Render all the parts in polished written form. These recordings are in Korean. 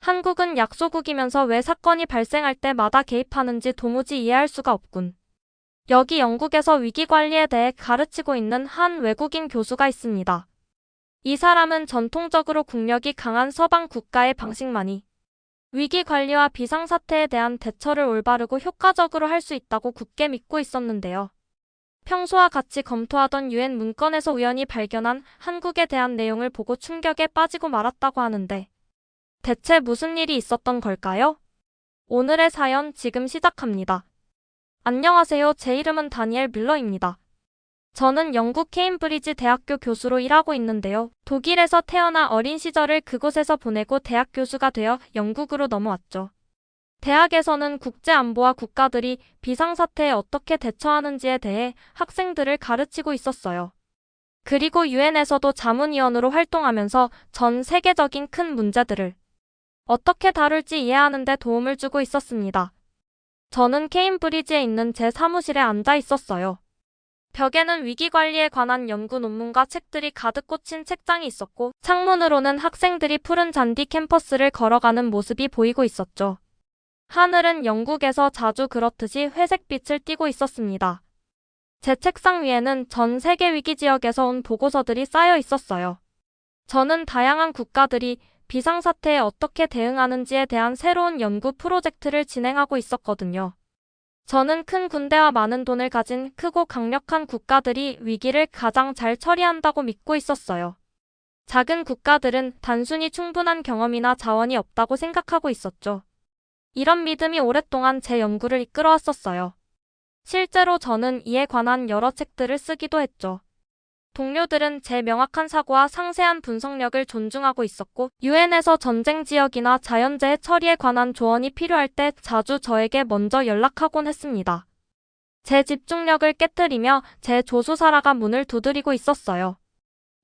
한국은 약소국이면서 왜 사건이 발생할 때마다 개입하는지 도무지 이해할 수가 없군. 여기 영국에서 위기관리에 대해 가르치고 있는 한 외국인 교수가 있습니다. 이 사람은 전통적으로 국력이 강한 서방 국가의 방식만이 위기관리와 비상사태에 대한 대처를 올바르고 효과적으로 할 수 있다고 굳게 믿고 있었는데요. 평소와 같이 검토하던 유엔 문건에서 우연히 발견한 한국에 대한 내용을 보고 충격에 빠지고 말았다고 하는데 대체 무슨 일이 있었던 걸까요? 오늘의 사연 지금 시작합니다. 안녕하세요. 제 이름은 다니엘 밀러입니다. 저는 영국 케임브리지 대학교 교수로 일하고 있는데요. 독일에서 태어나 어린 시절을 그곳에서 보내고 대학 교수가 되어 영국으로 넘어왔죠. 대학에서는 국제안보와 국가들이 비상사태에 어떻게 대처하는지에 대해 학생들을 가르치고 있었어요. 그리고 유엔에서도 자문위원으로 활동하면서 전 세계적인 큰 문제들을 어떻게 다룰지 이해하는 데 도움을 주고 있었습니다. 저는 케임브리지에 있는 제 사무실에 앉아 있었어요. 벽에는 위기관리에 관한 연구 논문과 책들이 가득 꽂힌 책장이 있었고 창문으로는 학생들이 푸른 잔디 캠퍼스를 걸어가는 모습이 보이고 있었죠. 하늘은 영국에서 자주 그렇듯이 회색빛을 띠고 있었습니다. 제 책상 위에는 전 세계 위기 지역에서 온 보고서들이 쌓여 있었어요. 저는 다양한 국가들이 비상사태에 어떻게 대응하는지에 대한 새로운 연구 프로젝트를 진행하고 있었거든요. 저는 큰 군대와 많은 돈을 가진 크고 강력한 국가들이 위기를 가장 잘 처리한다고 믿고 있었어요. 작은 국가들은 단순히 충분한 경험이나 자원이 없다고 생각하고 있었죠. 이런 믿음이 오랫동안 제 연구를 이끌어왔었어요. 실제로 저는 이에 관한 여러 책들을 쓰기도 했죠. 동료들은 제 명확한 사고와 상세한 분석력을 존중하고 있었고 유엔에서 전쟁 지역이나 자연재해 처리에 관한 조언이 필요할 때 자주 저에게 먼저 연락하곤 했습니다. 제 집중력을 깨뜨리며 제 조수사라가 문을 두드리고 있었어요.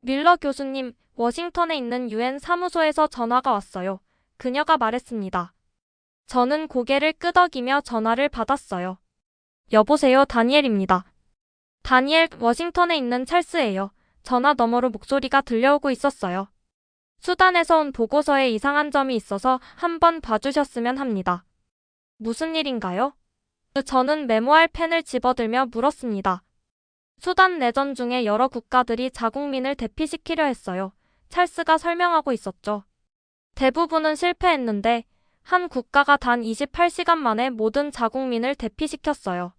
밀러 교수님, 워싱턴에 있는 유엔 사무소에서 전화가 왔어요. 그녀가 말했습니다. 저는 고개를 끄덕이며 전화를 받았어요. 여보세요, 다니엘입니다. 다니엘, 워싱턴에 있는 찰스예요. 전화 너머로 목소리가 들려오고 있었어요. 수단에서 온 보고서에 이상한 점이 있어서 한번 봐주셨으면 합니다. 무슨 일인가요? 저는 메모할 펜을 집어들며 물었습니다. 수단 내전 중에 여러 국가들이 자국민을 대피시키려 했어요. 찰스가 설명하고 있었죠. 대부분은 실패했는데 한 국가가 단 28시간 만에 모든 자국민을 대피시켰어요.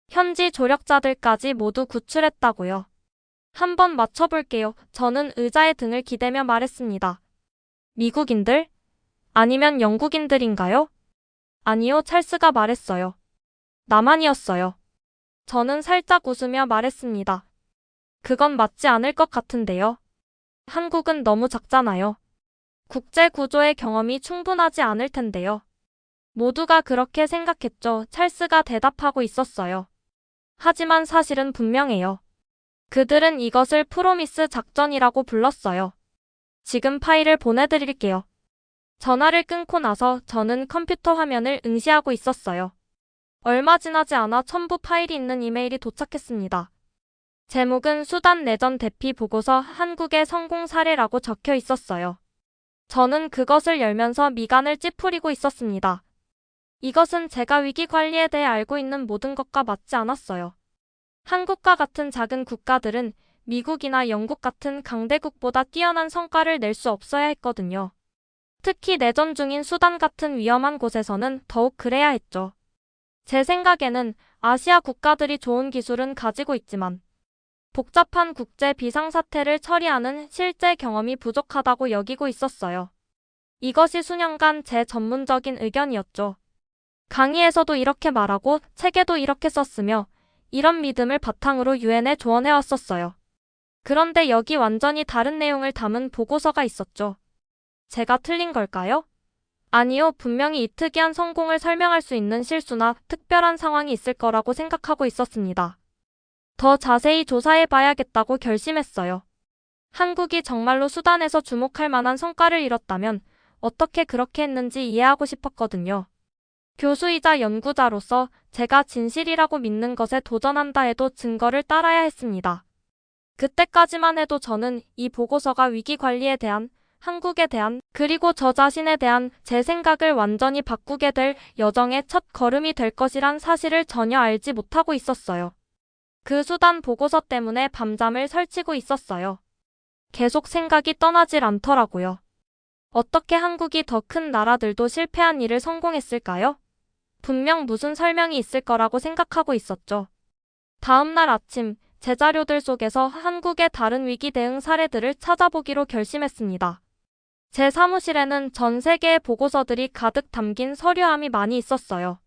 현지 조력자들까지 모두 구출했다고요. 한번 맞춰볼게요. 저는 의자의 등을 기대며 말했습니다. 미국인들? 아니면 영국인들인가요? 아니요, 찰스가 말했어요. 남한이었어요. 저는 살짝 웃으며 말했습니다. 그건 맞지 않을 것 같은데요. 한국은 너무 작잖아요. 국제 구조의 경험이 충분하지 않을 텐데요. 모두가 그렇게 생각했죠. 찰스가 대답하고 있었어요. 하지만 사실은 분명해요. 그들은 이것을 프로미스 작전이라고 불렀어요. 지금 파일을 보내드릴게요. 전화를 끊고 나서 저는 컴퓨터 화면을 응시하고 있었어요. 얼마 지나지 않아 첨부 파일이 있는 이메일이 도착했습니다. 제목은 수단 내전 대피 보고서 한국의 성공 사례라고 적혀 있었어요. 저는 그것을 열면서 미간을 찌푸리고 있었습니다. 이것은 제가 위기 관리에 대해 알고 있는 모든 것과 맞지 않았어요. 한국과 같은 작은 국가들은 미국이나 영국 같은 강대국보다 뛰어난 성과를 낼 수 없어야 했거든요. 특히 내전 중인 수단 같은 위험한 곳에서는 더욱 그래야 했죠. 제 생각에는 아시아 국가들이 좋은 기술은 가지고 있지만 복잡한 국제 비상사태를 처리하는 실제 경험이 부족하다고 여기고 있었어요. 이것이 수년간 제 전문적인 의견이었죠. 강의에서도 이렇게 말하고 책에도 이렇게 썼으며 이런 믿음을 바탕으로 유엔에 조언해왔었어요. 그런데 여기 완전히 다른 내용을 담은 보고서가 있었죠. 제가 틀린 걸까요? 아니요, 분명히 이 특이한 성공을 설명할 수 있는 실수나 특별한 상황이 있을 거라고 생각하고 있었습니다. 더 자세히 조사해봐야겠다고 결심했어요. 한국이 정말로 수단에서 주목할 만한 성과를 이뤘다면 어떻게 그렇게 했는지 이해하고 싶었거든요. 교수이자 연구자로서 제가 진실이라고 믿는 것에 도전한다 해도 증거를 따라야 했습니다. 그때까지만 해도 저는 이 보고서가 위기 관리에 대한 한국에 대한, 그리고 저 자신에 대한 제 생각을 완전히 바꾸게 될 여정의 첫 걸음이 될 것이란 사실을 전혀 알지 못하고 있었어요. 그 수단 보고서 때문에 밤잠을 설치고 있었어요. 계속 생각이 떠나질 않더라고요. 어떻게 한국이 더 큰 나라들도 실패한 일을 성공했을까요? 분명 무슨 설명이 있을 거라고 생각하고 있었죠. 다음 날 아침, 제 자료들 속에서 한국의 다른 위기 대응 사례들을 찾아보기로 결심했습니다. 제 사무실에는 전 세계의 보고서들이 가득 담긴 서류함이 많이 있었어요.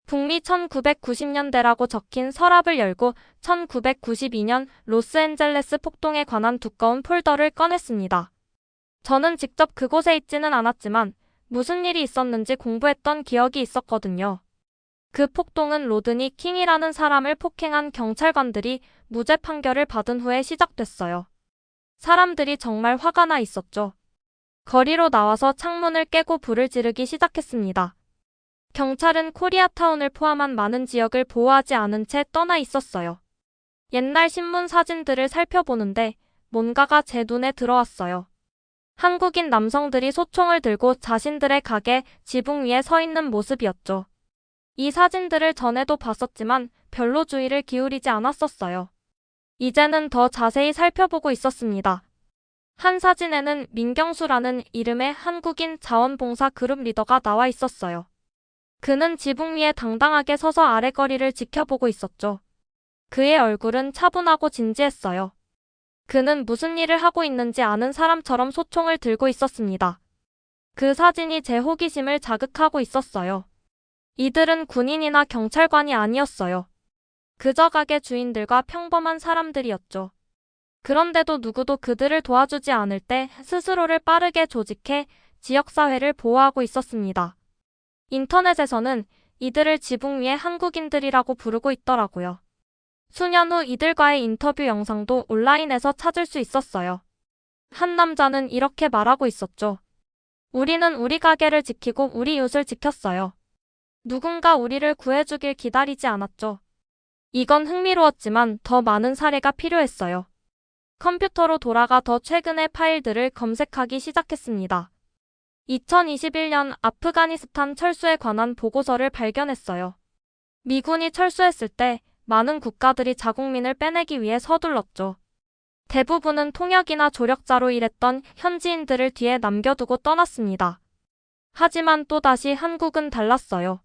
북미 1990년대라고 적힌 서랍을 열고 1992년 로스앤젤레스 폭동에 관한 두꺼운 폴더를 꺼냈습니다. 저는 직접 그곳에 있지는 않았지만 무슨 일이 있었는지 공부했던 기억이 있었거든요. 그 폭동은 로드니 킹이라는 사람을 폭행한 경찰관들이 무죄 판결을 받은 후에 시작됐어요. 사람들이 정말 화가 나 있었죠. 거리로 나와서 창문을 깨고 불을 지르기 시작했습니다. 경찰은 코리아타운을 포함한 많은 지역을 보호하지 않은 채 떠나 있었어요. 옛날 신문 사진들을 살펴보는데 뭔가가 제 눈에 들어왔어요. 한국인 남성들이 소총을 들고 자신들의 가게 지붕 위에 서 있는 모습이었죠. 이 사진들을 전에도 봤었지만 별로 주의를 기울이지 않았었어요. 이제는 더 자세히 살펴보고 있었습니다. 한 사진에는 민경수라는 이름의 한국인 자원봉사 그룹 리더가 나와 있었어요. 그는 지붕 위에 당당하게 서서 아래 거리를 지켜보고 있었죠. 그의 얼굴은 차분하고 진지했어요. 그는 무슨 일을 하고 있는지 아는 사람처럼 소총을 들고 있었습니다. 그 사진이 제 호기심을 자극하고 있었어요. 이들은 군인이나 경찰관이 아니었어요. 그저 가게 주인들과 평범한 사람들이었죠. 그런데도 누구도 그들을 도와주지 않을 때 스스로를 빠르게 조직해 지역사회를 보호하고 있었습니다. 인터넷에서는 이들을 지붕 위의 한국인들이라고 부르고 있더라고요. 수년 후 이들과의 인터뷰 영상도 온라인에서 찾을 수 있었어요. 한 남자는 이렇게 말하고 있었죠. 우리는 우리 가게를 지키고 우리 이웃을 지켰어요. 누군가 우리를 구해주길 기다리지 않았죠. 이건 흥미로웠지만 더 많은 사례가 필요했어요. 컴퓨터로 돌아가 더 최근의 파일들을 검색하기 시작했습니다. 2021년 아프가니스탄 철수에 관한 보고서를 발견했어요. 미군이 철수했을 때 많은 국가들이 자국민을 빼내기 위해 서둘렀죠. 대부분은 통역이나 조력자로 일했던 현지인들을 뒤에 남겨두고 떠났습니다. 하지만 또다시 한국은 달랐어요.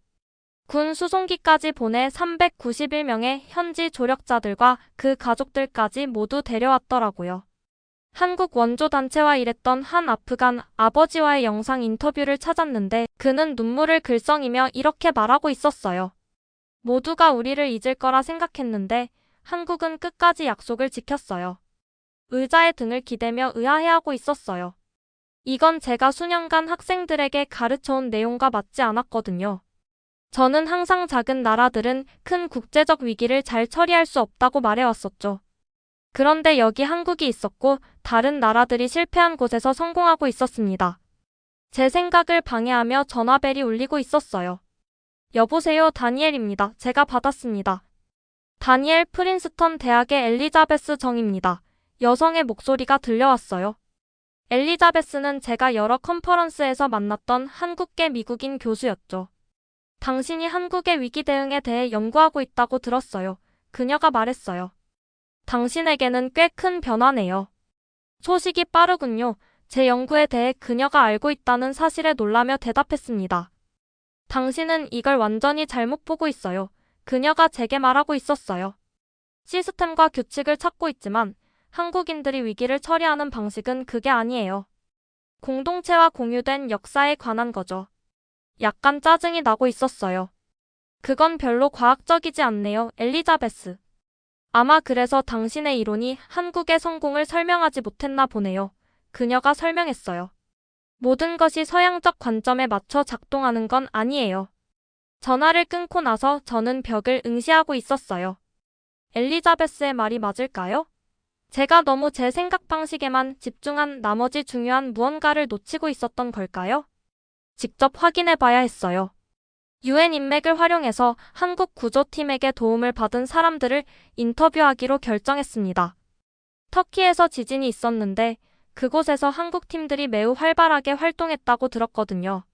군 수송기까지 보내 391명의 현지 조력자들과 그 가족들까지 모두 데려왔더라고요. 한국 원조단체와 일했던 한 아프간 아버지와의 영상 인터뷰를 찾았는데 그는 눈물을 글썽이며 이렇게 말하고 있었어요. 모두가 우리를 잊을 거라 생각했는데 한국은 끝까지 약속을 지켰어요. 의자에 등을 기대며 의아해하고 있었어요. 이건 제가 수년간 학생들에게 가르쳐온 내용과 맞지 않았거든요. 저는 항상 작은 나라들은 큰 국제적 위기를 잘 처리할 수 없다고 말해왔었죠. 그런데 여기 한국이 있었고 다른 나라들이 실패한 곳에서 성공하고 있었습니다. 제 생각을 방해하며 전화벨이 울리고 있었어요. 여보세요, 다니엘입니다. 제가 받았습니다. 다니엘 프린스턴 대학의 엘리자베스 정입니다. 여성의 목소리가 들려왔어요. 엘리자베스는 제가 여러 컨퍼런스에서 만났던 한국계 미국인 교수였죠. 당신이 한국의 위기 대응에 대해 연구하고 있다고 들었어요. 그녀가 말했어요. 당신에게는 꽤 큰 변화네요. 소식이 빠르군요. 제 연구에 대해 그녀가 알고 있다는 사실에 놀라며 대답했습니다. 당신은 이걸 완전히 잘못 보고 있어요. 그녀가 제게 말하고 있었어요. 시스템과 규칙을 찾고 있지만 한국인들이 위기를 처리하는 방식은 그게 아니에요. 공동체와 공유된 역사에 관한 거죠. 약간 짜증이 나고 있었어요. 그건 별로 과학적이지 않네요, 엘리자베스. 아마 그래서 당신의 이론이 한국의 성공을 설명하지 못했나 보네요. 그녀가 설명했어요. 모든 것이 서양적 관점에 맞춰 작동하는 건 아니에요. 전화를 끊고 나서 저는 벽을 응시하고 있었어요. 엘리자베스의 말이 맞을까요? 제가 너무 제 생각 방식에만 집중한 나머지 중요한 무언가를 놓치고 있었던 걸까요? 직접 확인해 봐야 했어요. UN 인맥을 활용해서 한국 구조팀에게 도움을 받은 사람들을 인터뷰하기로 결정했습니다. 터키에서 지진이 있었는데 그곳에서 한국 팀들이 매우 활발하게 활동했다고 들었거든요.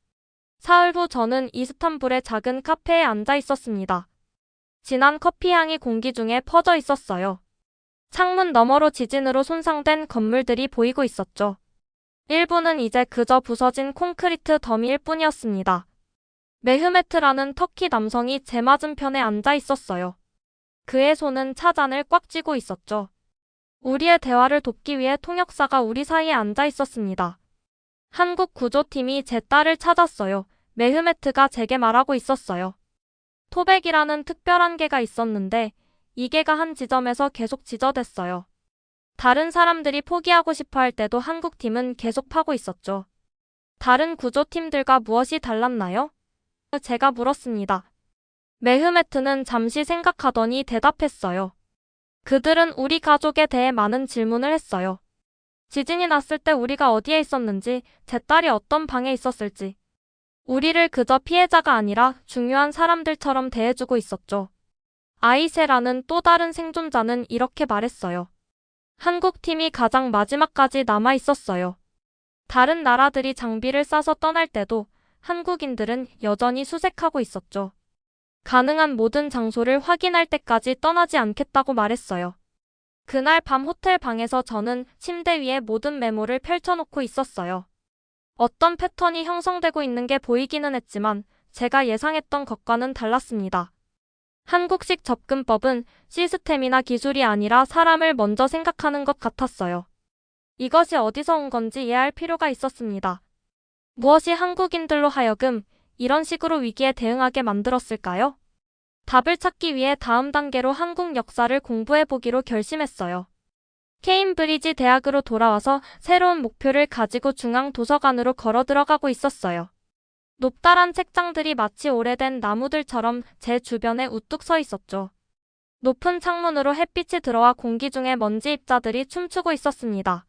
사흘 후 저는 이스탄불의 작은 카페에 앉아 있었습니다. 진한 커피향이 공기 중에 퍼져 있었어요. 창문 너머로 지진으로 손상된 건물들이 보이고 있었죠. 일부는 이제 그저 부서진 콘크리트 더미일 뿐이었습니다. 메흐메트라는 터키 남성이 제 맞은편에 앉아 있었어요. 그의 손은 차잔을 꽉 쥐고 있었죠. 우리의 대화를 돕기 위해 통역사가 우리 사이에 앉아 있었습니다. 한국 구조팀이 제 딸을 찾았어요. 메흐메트가 제게 말하고 있었어요. 토백이라는 특별한 개가 있었는데 이 개가 한 지점에서 계속 지저댔어요. 다른 사람들이 포기하고 싶어 할 때도 한국 팀은 계속 파고 있었죠. 다른 구조팀들과 무엇이 달랐나요? 제가 물었습니다. 메흐메트는 잠시 생각하더니 대답했어요. 그들은 우리 가족에 대해 많은 질문을 했어요. 지진이 났을 때 우리가 어디에 있었는지, 제 딸이 어떤 방에 있었을지. 우리를 그저 피해자가 아니라 중요한 사람들처럼 대해주고 있었죠. 아이세라는 또 다른 생존자는 이렇게 말했어요. 한국 팀이 가장 마지막까지 남아 있었어요. 다른 나라들이 장비를 싸서 떠날 때도 한국인들은 여전히 수색하고 있었죠. 가능한 모든 장소를 확인할 때까지 떠나지 않겠다고 말했어요. 그날 밤 호텔 방에서 저는 침대 위에 모든 메모를 펼쳐놓고 있었어요. 어떤 패턴이 형성되고 있는 게 보이기는 했지만 제가 예상했던 것과는 달랐습니다. 한국식 접근법은 시스템이나 기술이 아니라 사람을 먼저 생각하는 것 같았어요. 이것이 어디서 온 건지 이해할 필요가 있었습니다. 무엇이 한국인들로 하여금 이런 식으로 위기에 대응하게 만들었을까요? 답을 찾기 위해 다음 단계로 한국 역사를 공부해보기로 결심했어요. 케임브리지 대학으로 돌아와서 새로운 목표를 가지고 중앙 도서관으로 걸어 들어가고 있었어요. 높다란 책장들이 마치 오래된 나무들처럼 제 주변에 우뚝 서 있었죠. 높은 창문으로 햇빛이 들어와 공기 중에 먼지 입자들이 춤추고 있었습니다.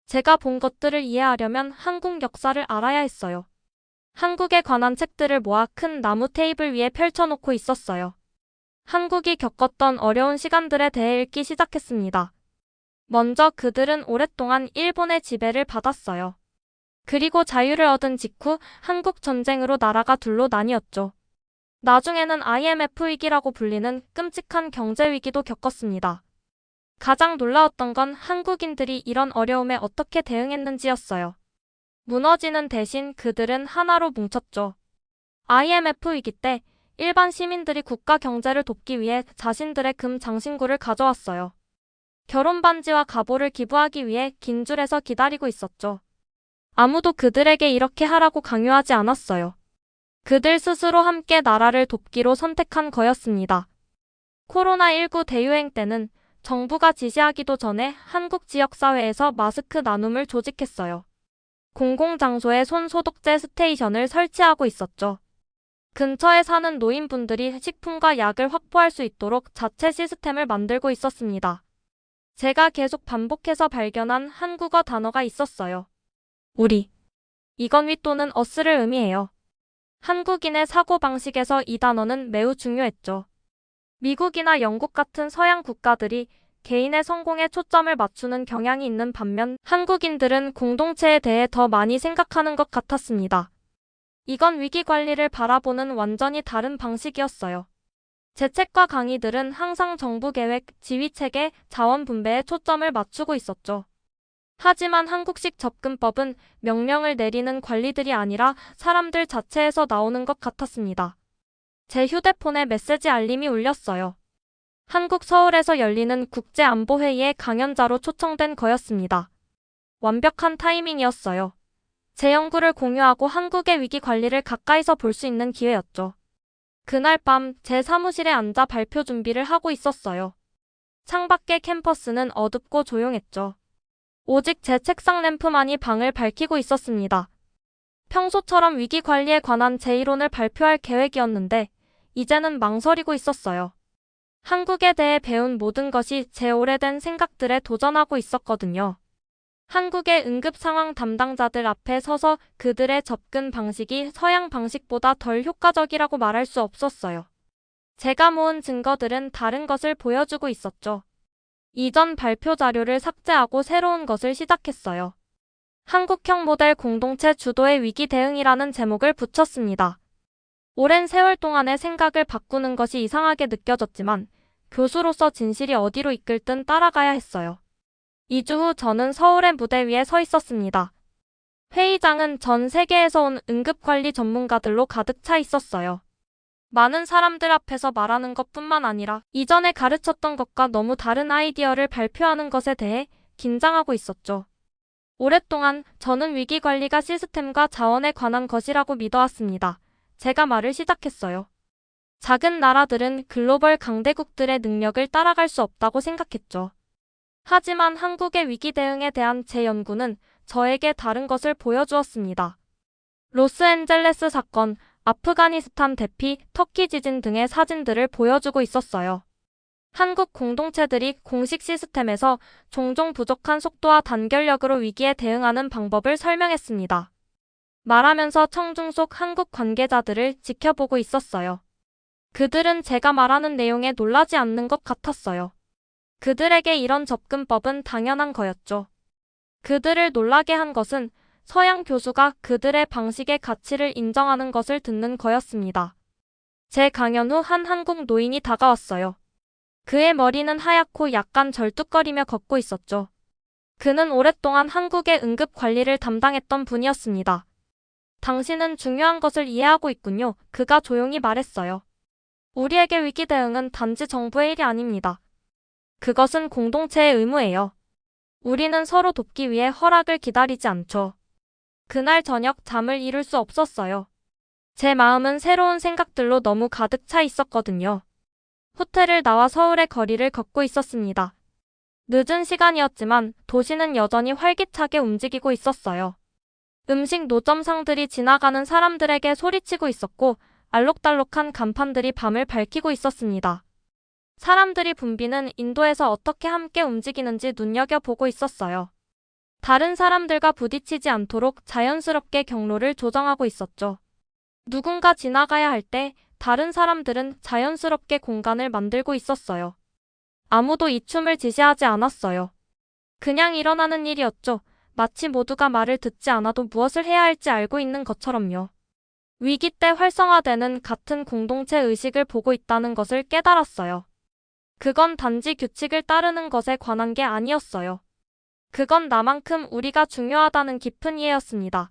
제가 본 것들을 이해하려면 한국 역사를 알아야 했어요. 한국에 관한 책들을 모아 큰 나무 테이블 위에 펼쳐놓고 있었어요. 한국이 겪었던 어려운 시간들에 대해 읽기 시작했습니다. 먼저 그들은 오랫동안 일본의 지배를 받았어요. 그리고 자유를 얻은 직후 한국 전쟁으로 나라가 둘로 나뉘었죠. 나중에는 IMF 위기라고 불리는 끔찍한 경제 위기도 겪었습니다. 가장 놀라웠던 건 한국인들이 이런 어려움에 어떻게 대응했는지였어요. 무너지는 대신 그들은 하나로 뭉쳤죠. IMF 위기 때 일반 시민들이 국가 경제를 돕기 위해 자신들의 금 장신구를 가져왔어요. 결혼 반지와 갑오를 기부하기 위해 긴 줄에서 기다리고 있었죠. 아무도 그들에게 이렇게 하라고 강요하지 않았어요. 그들 스스로 함께 나라를 돕기로 선택한 거였습니다. 코로나19 대유행 때는 정부가 지시하기도 전에 한국 지역사회에서 마스크 나눔을 조직했어요. 공공장소에 손소독제 스테이션을 설치하고 있었죠. 근처에 사는 노인분들이 식품과 약을 확보할 수 있도록 자체 시스템을 만들고 있었습니다. 제가 계속 반복해서 발견한 한국어 단어가 있었어요. 우리. 이건 위 또는 어스를 의미해요. 한국인의 사고방식에서 이 단어는 매우 중요했죠. 미국이나 영국 같은 서양 국가들이 개인의 성공에 초점을 맞추는 경향이 있는 반면 한국인들은 공동체에 대해 더 많이 생각하는 것 같았습니다. 이건 위기 관리를 바라보는 완전히 다른 방식이었어요. 제 책과 강의들은 항상 정부 계획, 지휘 체계, 자원 분배에 초점을 맞추고 있었죠. 하지만 한국식 접근법은 명령을 내리는 관리들이 아니라 사람들 자체에서 나오는 것 같았습니다. 제 휴대폰에 메시지 알림이 울렸어요. 한국 서울에서 열리는 국제안보회의에 강연자로 초청된 거였습니다. 완벽한 타이밍이었어요. 제 연구를 공유하고 한국의 위기 관리를 가까이서 볼 수 있는 기회였죠. 그날 밤 제 사무실에 앉아 발표 준비를 하고 있었어요. 창밖의 캠퍼스는 어둡고 조용했죠. 오직 제 책상 램프만이 방을 밝히고 있었습니다. 평소처럼 위기 관리에 관한 제 이론을 발표할 계획이었는데 이제는 망설이고 있었어요. 한국에 대해 배운 모든 것이 제 오래된 생각들에 도전하고 있었거든요. 한국의 응급 상황 담당자들 앞에 서서 그들의 접근 방식이 서양 방식보다 덜 효과적이라고 말할 수 없었어요. 제가 모은 증거들은 다른 것을 보여주고 있었죠. 이전 발표 자료를 삭제하고 새로운 것을 시작했어요. 한국형 모델 공동체 주도의 위기 대응이라는 제목을 붙였습니다. 오랜 세월 동안의 생각을 바꾸는 것이 이상하게 느껴졌지만 교수로서 진실이 어디로 이끌든 따라가야 했어요. 2주 후 저는 서울의 무대 위에 서 있었습니다. 회의장은 전 세계에서 온 응급관리 전문가들로 가득 차 있었어요. 많은 사람들 앞에서 말하는 것뿐만 아니라 이전에 가르쳤던 것과 너무 다른 아이디어를 발표하는 것에 대해 긴장하고 있었죠. 오랫동안 저는 위기관리가 시스템과 자원에 관한 것이라고 믿어왔습니다. 제가 말을 시작했어요. 작은 나라들은 글로벌 강대국들의 능력을 따라갈 수 없다고 생각했죠. 하지만 한국의 위기 대응에 대한 제 연구는 저에게 다른 것을 보여주었습니다. 로스앤젤레스 사건, 아프가니스탄 대피, 터키 지진 등의 사진들을 보여주고 있었어요. 한국 공동체들이 공식 시스템에서 종종 부족한 속도와 단결력으로 위기에 대응하는 방법을 설명했습니다. 말하면서 청중 속 한국 관계자들을 지켜보고 있었어요. 그들은 제가 말하는 내용에 놀라지 않는 것 같았어요. 그들에게 이런 접근법은 당연한 거였죠. 그들을 놀라게 한 것은 서양 교수가 그들의 방식의 가치를 인정하는 것을 듣는 거였습니다. 제 강연 후 한 한국 노인이 다가왔어요. 그의 머리는 하얗고 약간 절뚝거리며 걷고 있었죠. 그는 오랫동안 한국의 응급 관리를 담당했던 분이었습니다. 당신은 중요한 것을 이해하고 있군요. 그가 조용히 말했어요. 우리에게 위기 대응은 단지 정부의 일이 아닙니다. 그것은 공동체의 의무예요. 우리는 서로 돕기 위해 허락을 기다리지 않죠. 그날 저녁 잠을 이룰 수 없었어요. 제 마음은 새로운 생각들로 너무 가득 차 있었거든요. 호텔을 나와 서울의 거리를 걷고 있었습니다. 늦은 시간이었지만 도시는 여전히 활기차게 움직이고 있었어요. 음식 노점상들이 지나가는 사람들에게 소리치고 있었고 알록달록한 간판들이 밤을 밝히고 있었습니다. 사람들이 붐비는 인도에서 어떻게 함께 움직이는지 눈여겨보고 있었어요. 다른 사람들과 부딪히지 않도록 자연스럽게 경로를 조정하고 있었죠. 누군가 지나가야 할 때 다른 사람들은 자연스럽게 공간을 만들고 있었어요. 아무도 이 춤을 지시하지 않았어요. 그냥 일어나는 일이었죠. 마치 모두가 말을 듣지 않아도 무엇을 해야 할지 알고 있는 것처럼요. 위기 때 활성화되는 같은 공동체 의식을 보고 있다는 것을 깨달았어요. 그건 단지 규칙을 따르는 것에 관한 게 아니었어요. 그건 나만큼 우리가 중요하다는 깊은 이해였습니다.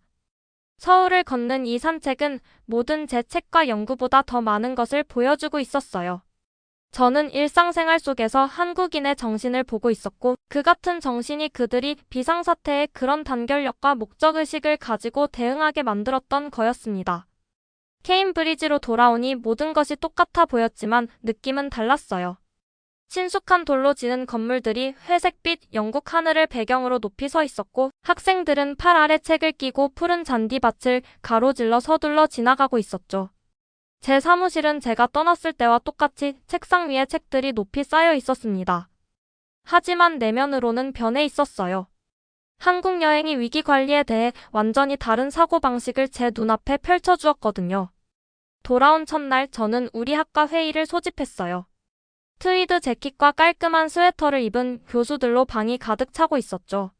서울을 걷는 이 산책은 모든 제 책과 연구보다 더 많은 것을 보여주고 있었어요. 저는 일상생활 속에서 한국인의 정신을 보고 있었고 그 같은 정신이 그들이 비상사태에 그런 단결력과 목적의식을 가지고 대응하게 만들었던 거였습니다. 케임브리지로 돌아오니 모든 것이 똑같아 보였지만 느낌은 달랐어요. 친숙한 돌로 지은 건물들이 회색빛 영국 하늘을 배경으로 높이 서 있었고 학생들은 팔 아래 책을 끼고 푸른 잔디밭을 가로질러 서둘러 지나가고 있었죠. 제 사무실은 제가 떠났을 때와 똑같이 책상 위에 책들이 높이 쌓여 있었습니다. 하지만 내면으로는 변해 있었어요. 한국 여행이 위기 관리에 대해 완전히 다른 사고방식을 제 눈앞에 펼쳐주었거든요. 돌아온 첫날 저는 우리 학과 회의를 소집했어요. 트위드 재킷과 깔끔한 스웨터를 입은 교수들로 방이 가득 차고 있었죠.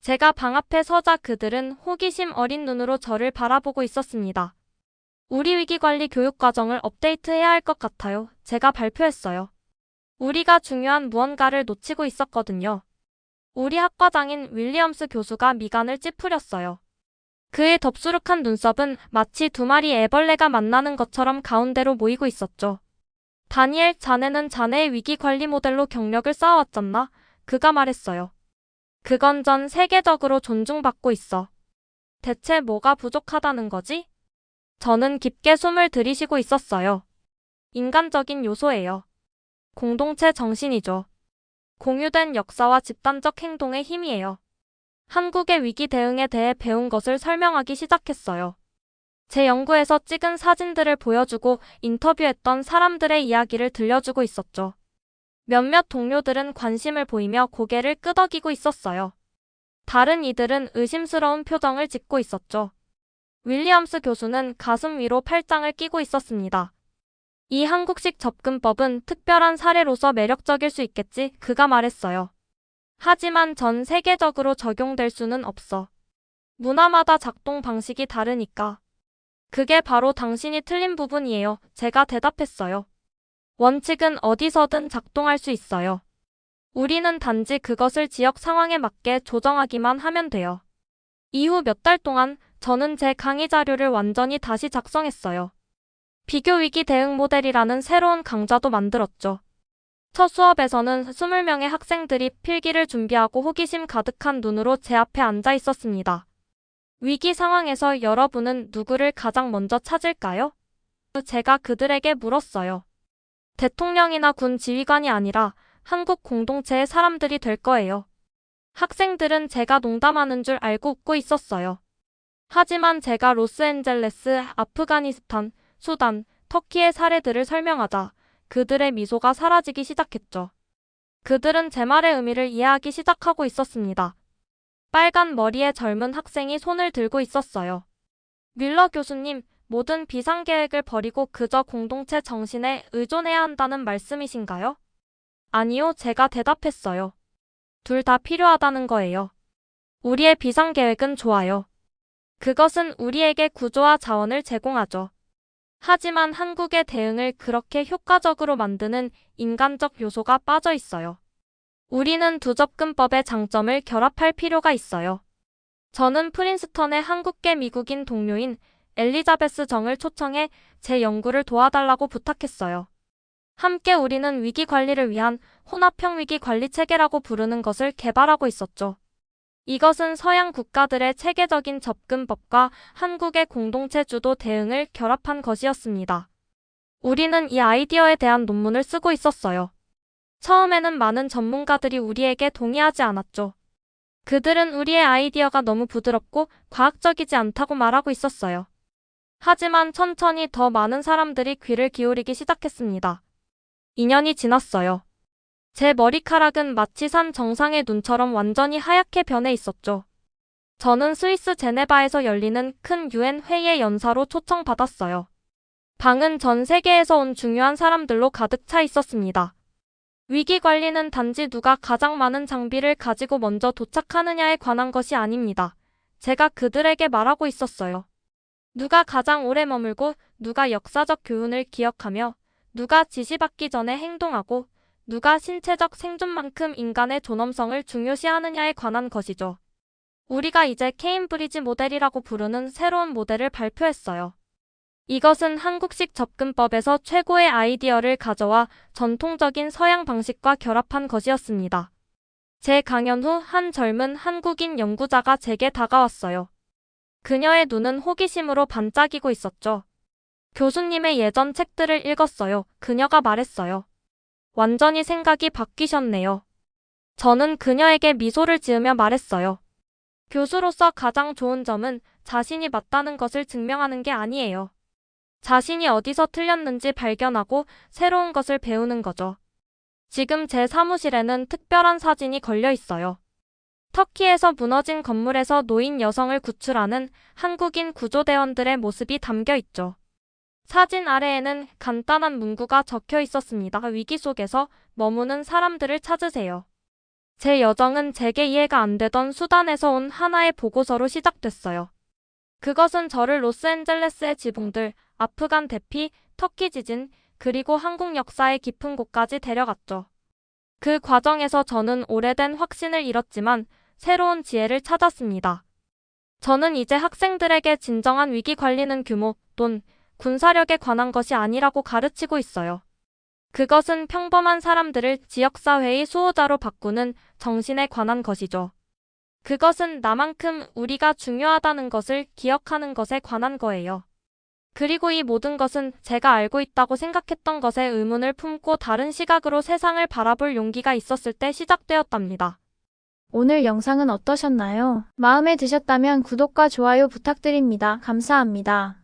제가 방 앞에 서자 그들은 호기심 어린 눈으로 저를 바라보고 있었습니다. 우리 위기관리 교육과정을 업데이트해야 할 것 같아요. 제가 발표했어요. 우리가 중요한 무언가를 놓치고 있었거든요. 우리 학과장인 윌리엄스 교수가 미간을 찌푸렸어요. 그의 덥수룩한 눈썹은 마치 두 마리 애벌레가 만나는 것처럼 가운데로 모이고 있었죠. 다니엘, 자네는 자네의 위기관리 모델로 경력을 쌓아왔잖아. 그가 말했어요. 그건 전 세계적으로 존중받고 있어. 대체 뭐가 부족하다는 거지? 저는 깊게 숨을 들이쉬고 있었어요. 인간적인 요소예요. 공동체 정신이죠. 공유된 역사와 집단적 행동의 힘이에요. 한국의 위기 대응에 대해 배운 것을 설명하기 시작했어요. 제 연구에서 찍은 사진들을 보여주고 인터뷰했던 사람들의 이야기를 들려주고 있었죠. 몇몇 동료들은 관심을 보이며 고개를 끄덕이고 있었어요. 다른 이들은 의심스러운 표정을 짓고 있었죠. 윌리엄스 교수는 가슴 위로 팔짱을 끼고 있었습니다. 이 한국식 접근법은 특별한 사례로서 매력적일 수 있겠지, 그가 말했어요. 하지만 전 세계적으로 적용될 수는 없어. 문화마다 작동 방식이 다르니까. 그게 바로 당신이 틀린 부분이에요. 제가 대답했어요. 원칙은 어디서든 작동할 수 있어요. 우리는 단지 그것을 지역 상황에 맞게 조정하기만 하면 돼요. 이후 몇 달 동안 저는 제 강의 자료를 완전히 다시 작성했어요. 비교위기 대응 모델이라는 새로운 강좌도 만들었죠. 첫 수업에서는 20명의 학생들이 필기를 준비하고 호기심 가득한 눈으로 제 앞에 앉아 있었습니다. 위기 상황에서 여러분은 누구를 가장 먼저 찾을까요? 제가 그들에게 물었어요. 대통령이나 군 지휘관이 아니라 한국 공동체의 사람들이 될 거예요. 학생들은 제가 농담하는 줄 알고 웃고 있었어요. 하지만 제가 로스앤젤레스, 아프가니스탄, 수단, 터키의 사례들을 설명하자 그들의 미소가 사라지기 시작했죠. 그들은 제 말의 의미를 이해하기 시작하고 있었습니다. 빨간 머리의 젊은 학생이 손을 들고 있었어요. 뮬러 교수님, 모든 비상계획을 버리고 그저 공동체 정신에 의존해야 한다는 말씀이신가요? 아니요, 제가 대답했어요. 둘 다 필요하다는 거예요. 우리의 비상계획은 좋아요. 그것은 우리에게 구조와 자원을 제공하죠. 하지만 한국의 대응을 그렇게 효과적으로 만드는 인간적 요소가 빠져 있어요. 우리는 두 접근법의 장점을 결합할 필요가 있어요. 저는 프린스턴의 한국계 미국인 동료인 엘리자베스 정을 초청해 제 연구를 도와달라고 부탁했어요. 함께 우리는 위기 관리를 위한 혼합형 위기 관리 체계라고 부르는 것을 개발하고 있었죠. 이것은 서양 국가들의 체계적인 접근법과 한국의 공동체 주도 대응을 결합한 것이었습니다. 우리는 이 아이디어에 대한 논문을 쓰고 있었어요. 처음에는 많은 전문가들이 우리에게 동의하지 않았죠. 그들은 우리의 아이디어가 너무 부드럽고 과학적이지 않다고 말하고 있었어요. 하지만 천천히 더 많은 사람들이 귀를 기울이기 시작했습니다. 2년이 지났어요. 제 머리카락은 마치 산 정상의 눈처럼 완전히 하얗게 변해 있었죠. 저는 스위스 제네바에서 열리는 큰 UN 회의의 연사로 초청받았어요. 방은 전 세계에서 온 중요한 사람들로 가득 차 있었습니다. 위기 관리는 단지 누가 가장 많은 장비를 가지고 먼저 도착하느냐에 관한 것이 아닙니다. 제가 그들에게 말하고 있었어요. 누가 가장 오래 머물고, 누가 역사적 교훈을 기억하며, 누가 지시받기 전에 행동하고, 누가 신체적 생존만큼 인간의 존엄성을 중요시하느냐에 관한 것이죠. 우리가 이제 케임브리지 모델이라고 부르는 새로운 모델을 발표했어요. 이것은 한국식 접근법에서 최고의 아이디어를 가져와 전통적인 서양 방식과 결합한 것이었습니다. 제 강연 후 한 젊은 한국인 연구자가 제게 다가왔어요. 그녀의 눈은 호기심으로 반짝이고 있었죠. 교수님의 예전 책들을 읽었어요. 그녀가 말했어요. 완전히 생각이 바뀌셨네요. 저는 그녀에게 미소를 지으며 말했어요. 교수로서 가장 좋은 점은 자신이 맞다는 것을 증명하는 게 아니에요. 자신이 어디서 틀렸는지 발견하고 새로운 것을 배우는 거죠. 지금 제 사무실에는 특별한 사진이 걸려 있어요. 터키에서 무너진 건물에서 노인 여성을 구출하는 한국인 구조대원들의 모습이 담겨 있죠. 사진 아래에는 간단한 문구가 적혀 있었습니다. 위기 속에서 머무는 사람들을 찾으세요. 제 여정은 제게 이해가 안 되던 수단에서 온 하나의 보고서로 시작됐어요. 그것은 저를 로스앤젤레스의 지붕들, 아프간 대피, 터키 지진, 그리고 한국 역사의 깊은 곳까지 데려갔죠. 그 과정에서 저는 오래된 확신을 잃었지만 새로운 지혜를 찾았습니다. 저는 이제 학생들에게 진정한 위기 관리는 규모, 돈, 군사력에 관한 것이 아니라고 가르치고 있어요. 그것은 평범한 사람들을 지역사회의 수호자로 바꾸는 정신에 관한 것이죠. 그것은 나만큼 우리가 중요하다는 것을 기억하는 것에 관한 거예요. 그리고 이 모든 것은 제가 알고 있다고 생각했던 것에 의문을 품고 다른 시각으로 세상을 바라볼 용기가 있었을 때 시작되었답니다. 오늘 영상은 어떠셨나요? 마음에 드셨다면 구독과 좋아요 부탁드립니다. 감사합니다.